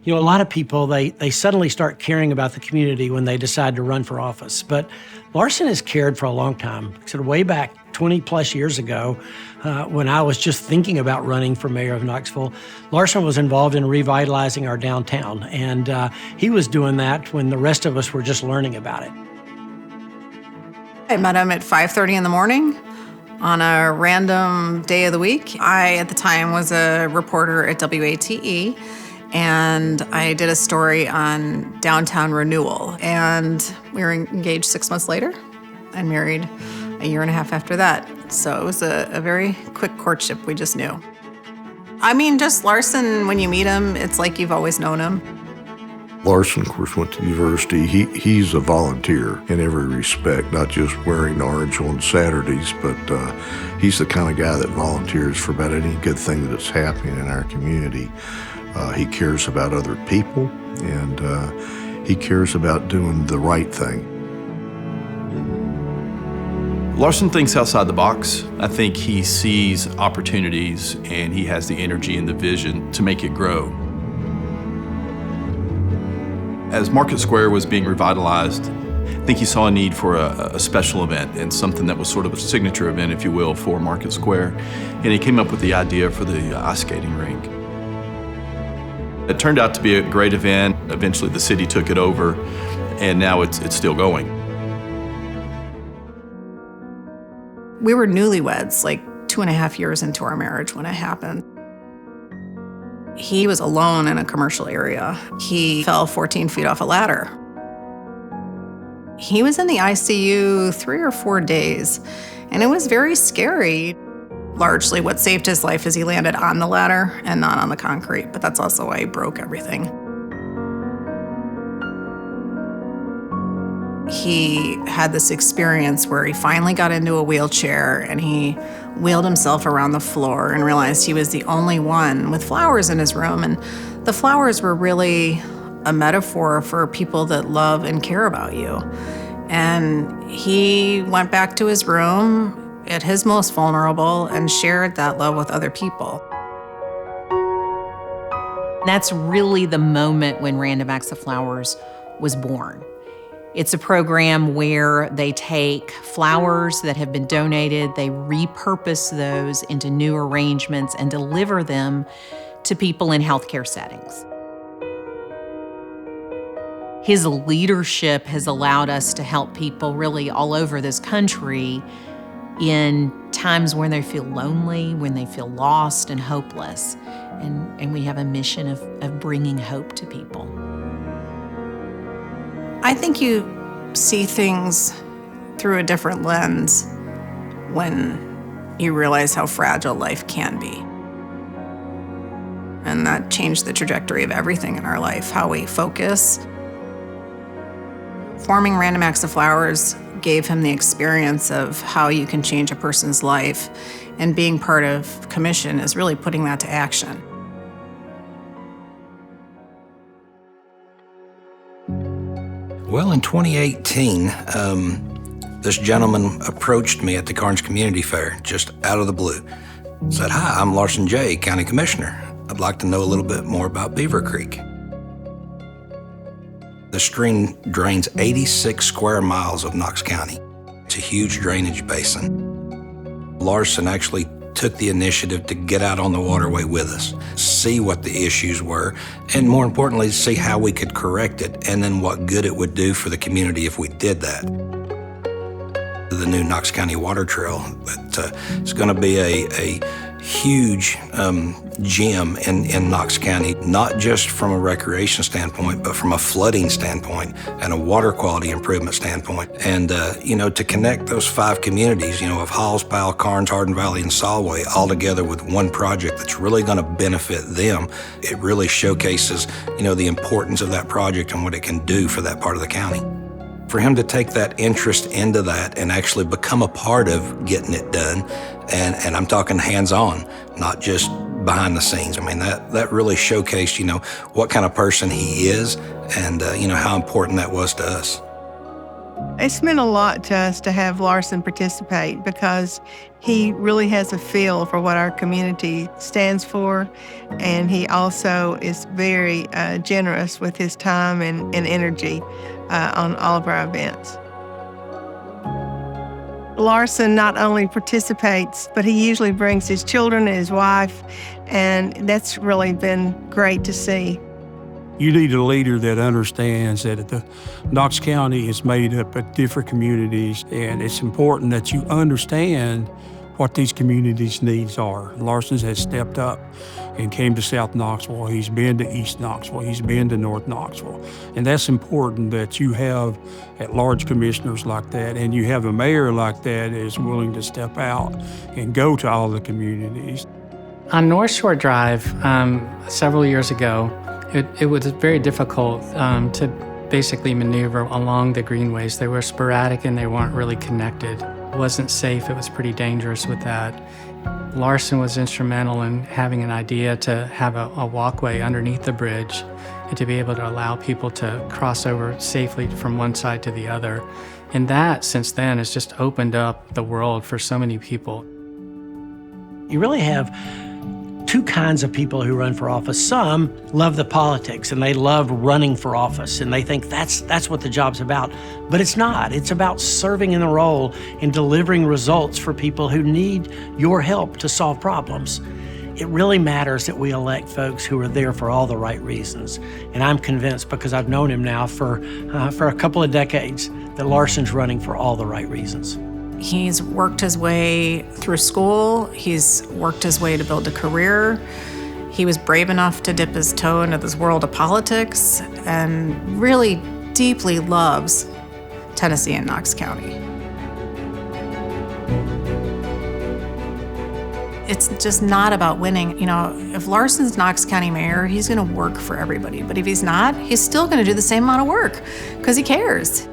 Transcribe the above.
You know, a lot of people, they suddenly start caring about the community when they decide to run for office. But Larsen has cared for a long time. So way back 20 plus years ago, when I was just thinking about running for mayor of Knoxville, Larsen was involved in revitalizing our downtown. And he was doing that when the rest of us were just learning about it. I met him at 5:30 in the morning on a random day of the week. I, at the time, was a reporter at WATE. And I did a story on downtown renewal. And we were engaged 6 months later and married a year and a half after that. So it was a very quick courtship, we just knew. I mean, just Larsen, when you meet him, it's like you've always known him. Larsen, of course, went to university. He's a volunteer in every respect, not just wearing orange on Saturdays, but he's the kind of guy that volunteers for about any good thing that's happening in our community. He cares about other people, and he cares about doing the right thing. Larsen thinks outside the box. I think he sees opportunities, and he has the energy and the vision to make it grow. As Market Square was being revitalized, I think he saw a need for a special event and something that was sort of a signature event, if you will, for Market Square. And he came up with the idea for the ice skating rink. It turned out to be a great event. Eventually the city took it over, and now it's still going. We were newlyweds, like 2.5 years into our marriage when it happened. He was alone in a commercial area. He fell 14 feet off a ladder. He was in the ICU 3 or 4 days, and it was very scary. Largely what saved his life is he landed on the ladder and not on the concrete, but that's also why he broke everything. He had this experience where he finally got into a wheelchair and he wheeled himself around the floor and realized he was the only one with flowers in his room. And the flowers were really a metaphor for people that love and care about you. And he went back to his room at his most vulnerable and shared that love with other people. That's really the moment when Random Acts of Flowers was born. It's a program where they take flowers that have been donated, they repurpose those into new arrangements and deliver them to people in healthcare settings. His leadership has allowed us to help people really all over this country in times when they feel lonely, when they feel lost and hopeless. And we have a mission of bringing hope to people. I think you see things through a different lens when you realize how fragile life can be. And that changed the trajectory of everything in our life, how we focus. Forming Random Acts of Flowers gave him the experience of how you can change a person's life, and being part of Commission is really putting that to action. Well, in 2018, this gentleman approached me at the Carnes Community Fair, just out of the blue. Said, "Hi, I'm Larsen Jay, County Commissioner. I'd like to know a little bit more about Beaver Creek." The stream drains 86 square miles of Knox County. It's a huge drainage basin. Larsen actually took the initiative to get out on the waterway with us, see what the issues were, and more importantly, see how we could correct it, and then what good it would do for the community if we did that. The new Knox County Water Trail, it's going to be a huge gem in Knox County, not just from a recreation standpoint, but from a flooding standpoint and a water quality improvement standpoint. And, to connect those 5 communities, of Halls, Powell, Carnes, Hardin Valley, and Solway all together with one project that's really going to benefit them, it really showcases, the importance of that project and what it can do for that part of the county. For him to take that interest into that and actually become a part of getting it done, and I'm talking hands-on, not just behind the scenes. I mean, that really showcased, what kind of person he is and, how important that was to us. It's meant a lot to us to have Larsen participate because he really has a feel for what our community stands for, and he also is very generous with his time and energy on all of our events. Larsen not only participates, but he usually brings his children and his wife, and that's really been great to see. You need a leader that understands that the Knox County is made up of different communities, and it's important that you understand what these communities' needs are. Larsen has stepped up and came to South Knoxville. He's been to East Knoxville. He's been to North Knoxville. And that's important that you have at-large commissioners like that, and you have a mayor like that is willing to step out and go to all the communities. On North Shore Drive, several years ago, it was very difficult to basically maneuver along the greenways. They were sporadic and they weren't really connected. It wasn't safe, it was pretty dangerous with that. Larsen was instrumental in having an idea to have a walkway underneath the bridge and to be able to allow people to cross over safely from one side to the other. And that, since then, has just opened up the world for so many people. You really have two kinds of people who run for office. Some love the politics and they love running for office and they think that's what the job's about. But it's not. It's about serving in the role and delivering results for people who need your help to solve problems. It really matters that we elect folks who are there for all the right reasons. And I'm convinced, because I've known him now for a couple of decades, that Larsen's running for all the right reasons. He's worked his way through school. He's worked his way to build a career. He was brave enough to dip his toe into this world of politics and really deeply loves Tennessee and Knox County. It's just not about winning. You know, if Larsen's Knox County Mayor, he's gonna work for everybody. But if he's not, he's still gonna do the same amount of work because he cares.